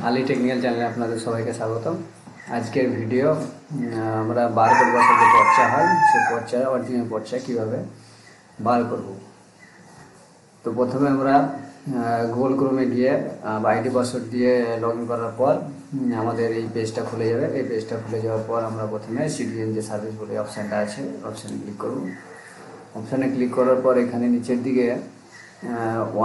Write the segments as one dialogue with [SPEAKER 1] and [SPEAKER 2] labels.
[SPEAKER 1] Ali technical চ্যানেলে আপনাদের সবাইকে স্বাগতম। আজকের ভিডিও আমরা বার করবো যে পর্চা হয়, সে পর্চা অরিজিনাল পর্চা কীভাবে বার করব। তো প্রথমে আমরা গুগল ক্রোমে গিয়ে আইডি পাসওয়ার্ড দিয়ে লগ ইন করার পর আমাদের এই পেজটা খুলে যাবে। এই পেজটা খুলে যাওয়ার পর আমরা প্রথমে সিটিজেন যে সার্ভিস বলে অপশানটা আছে, অপশানে ক্লিক করব। অপশানে ক্লিক করার পর এখানে নিচের দিকে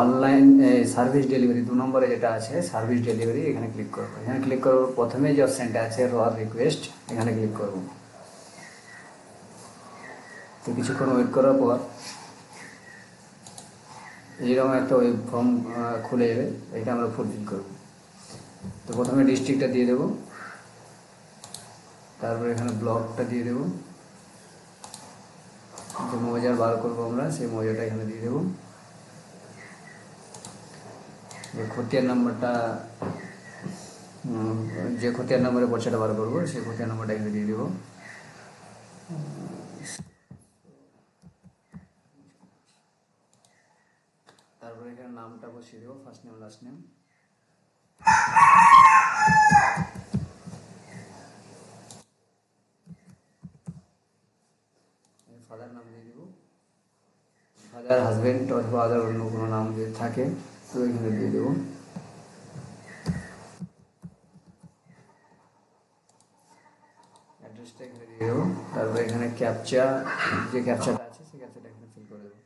[SPEAKER 1] অনলাইন সার্ভিস ডেলিভারি 2 নম্বরে যেটা আছে সার্ভিস ডেলিভারি, এখানে ক্লিক করবো। এখানে ক্লিক করবো প্রথমে যে অপশানটা আছে রয়াল রিকোয়েস্ট, এখানে ক্লিক করব। তো কিছুক্ষণ ওয়েট করার পর এইরকম একটা ওয়েব ফর্ম খুলে যাবে, এটা আমরা ফুলফিল করব। তো প্রথমে ডিস্ট্রিক্টটা দিয়ে দেবো, তারপরে এখানে ব্লকটা দিয়ে দেবো, যে মৌজার বার করবো আমরা সেই মৌজাটা এখানে দিয়ে দেবো। যে খতিয়ান নাম্বারটা, যে খতিয়ান নাম্বারে পর্চাটা বার করবো সেই খতিয়ান নাম্বারটা এখানে দিয়ে দেবো। তারপরে এখানে নামটা বসিয়ে দেবো, first name last name. Father নাম দিয়ে দেবো, ফাদার, হাজব্যান্ড অথবা আদার অন্য কোনো নাম যদি থাকে তো এখানে দিয়ে দেবো। অ্যাড্রেসটা এখানে দিয়ে দেবো। তারপরে এখানে ক্যাপচা, যে ক্যাপচাটা আছে সেই ক্যাপচাটা এখানে ফিল করে দেবো।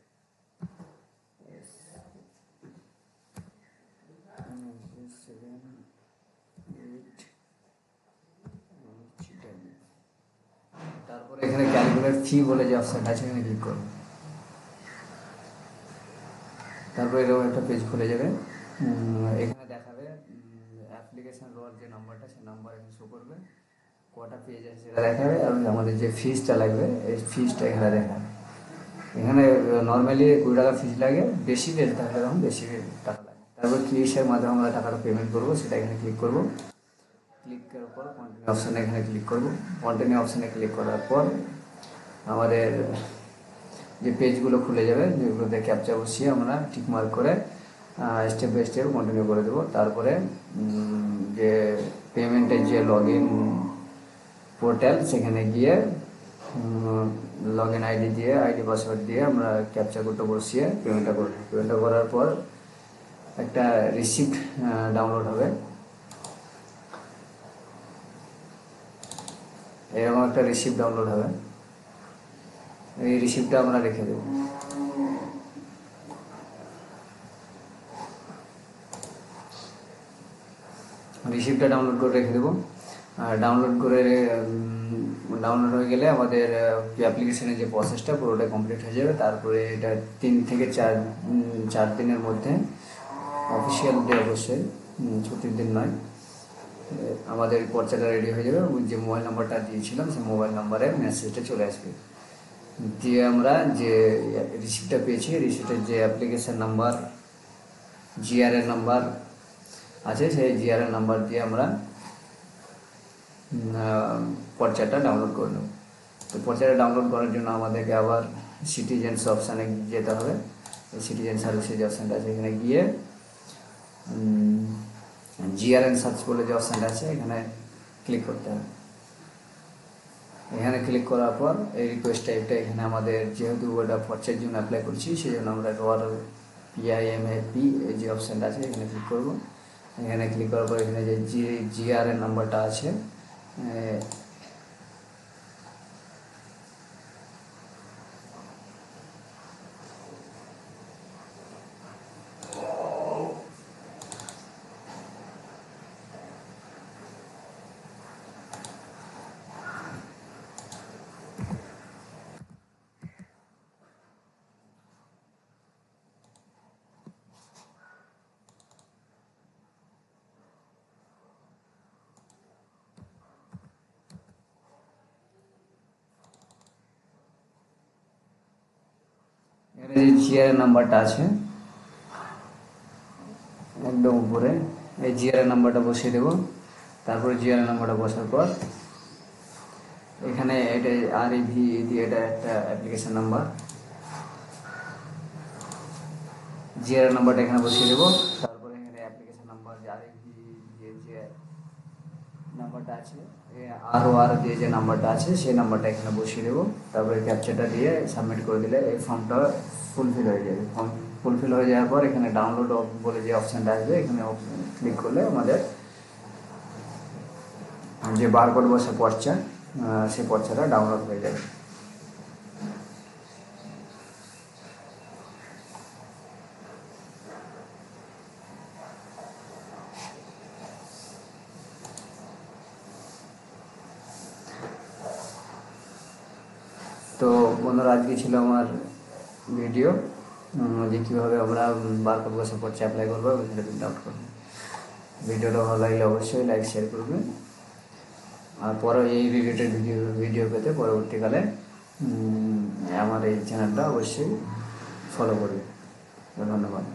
[SPEAKER 1] তারপরে এখানে ক্যালকুলেট ফি বলে যে অপশানটা আছে এখানে ক্লিক করবো। তারপরে এরকম একটা পেজ খুলে যাবে। এখানে দেখাবে অ্যাপ্লিকেশান রোয়ার যে নাম্বারটা, সেই নাম্বার এখানে শো করবে, কটা পেজ আছে সেটা দেখাবে, আর আমাদের যে ফিজটা লাগবে এই ফিজটা এখানে দেখাবে। এখানে নর্মালি 20 টাকা ফিজ লাগে, বেশি পেজ থাকলে তখন বেশি টাকা লাগে। তারপর কিসের মাধ্যমে আমরা টাকাটা পেমেন্ট করবো সেটা এখানে ক্লিক করবো। ক্লিক করার পর কন্টিনিউ অপশানে এখানে ক্লিক করবো। কন্টিনিউ অপশানে ক্লিক করার পর আমাদের যে পেজগুলো খুলে যাবে, যেগুলোতে ক্যাপচা বসিয়ে আমরা টিক মার্ক করে স্টেপ বাই স্টেপ কন্টিনিউ করে দেবো। তারপরে যে পেমেন্টের যে লগ ইন পোর্টাল, সেখানে গিয়ে লগ ইন আইডি দিয়ে, আইডি পাসওয়ার্ড দিয়ে আমরা ক্যাপচা কোডটা বসিয়ে পেমেন্টটা করব। পেমেন্টটা করার পর একটা রিসিপ্ট ডাউনলোড হবে। এরকম একটা রিসিপ্ট ডাউনলোড হবে, এই রিসিপ্টটা আমরা রেখে দেব। রিসিপ্টটা ডাউনলোড করে রেখে দেবো। ডাউনলোড হয়ে গেলে আমাদের অ্যাপ্লিকেশনের যে প্রসেসটা পুরোটা কমপ্লিট হয়ে যাবে। তারপরে এটা 3 থেকে 4 দিনের মধ্যে, অফিসিয়াল ডে অবশ্যই, ছুটির দিন নয়, আমাদের পর্চাটা রেডি হয়ে যাবে। যে মোবাইল নাম্বারটা দিয়েছিলাম সেই মোবাইল নাম্বারে মেসেজটা চলে আসবে। দিয়ে আমরা যে রিসিপ্টটা পেয়েছি, রিসিপ্টের যে অ্যাপ্লিকেশন নাম্বার, জিআরএর নাম্বার আছে, সেই জিআরএর নাম্বার দিয়ে আমরা পর্চাটা ডাউনলোড করে নেব। তো পর্চাটা ডাউনলোড করার জন্য আমাদেরকে আবার সিটিজেন্স অপশানে যেতে হবে। সিটিজেন সার্ভিসের যে অপশানটা আছে এখানে গিয়ে জিআরএন সার্চ বলে যে অপশানটা আছে এখানে ক্লিক করতে হবে। এখানে ক্লিক করার পর এই রিকোয়েস্ট টাইপটা এখানে আমাদের, যেহেতু ওটা পর্চার জন্য অ্যাপ্লাই করছি সেই জন্য আমরা রোয়ার পিআইএমএপি এই যে অপশানটা আছে এখানে ক্লিক করব। এখানে ক্লিক করার পর এখানে যে জিআরএন নাম্বারটা আছে এখানে যে জিআরএন নাম্বারটা আছে একদম উপরে, এই জিআরএন নাম্বারটা বসিয়ে দেবো। তারপরে জিআরএন নাম্বারটা বসার পর এখানে এটা আরইভি দিয়ে, এটা একটা অ্যাপ্লিকেশন নাম্বার, জিআরএন নাম্বারটা এখানে বসিয়ে দেবো। তারপরে এখানে অ্যাপ্লিকেশন নাম্বার যে আরইভি দিয়ে যে নাম্বারটা আছে, আর দিয়ে যে নাম্বারটা আছে সেই নাম্বারটা এখানে বসিয়ে দেবো। তারপরে ক্যাপচারটা দিয়ে সাবমিট করে দিলে এই ফর্মটা ফুলফিল হয়ে যাবে। ফর্ম ফুলফিল হয়ে যাওয়ার পর এখানে ডাউনলোড বলে যে অপশানটা আসবে, এখানে ক্লিক করলে আমাদের যে বারকোড বসে পর্চা, সেই পর্চাটা ডাউনলোড হয়ে যাবে। তো বন্ধুরা, আজকে ছিল আমার ভিডিও যে কীভাবে আমরা বারকোড বসে পর্চা অ্যাপ্লাই করবো এবং সেটা প্রিন্ট আউট করবো। ভিডিওটা ভালো লাগলে অবশ্যই লাইক শেয়ার করবেন। আর পরে এই রিলেটেড ভিডিও পেতে পরবর্তীকালে আমার এই চ্যানেলটা অবশ্যই ফলো করবে। ধন্যবাদ।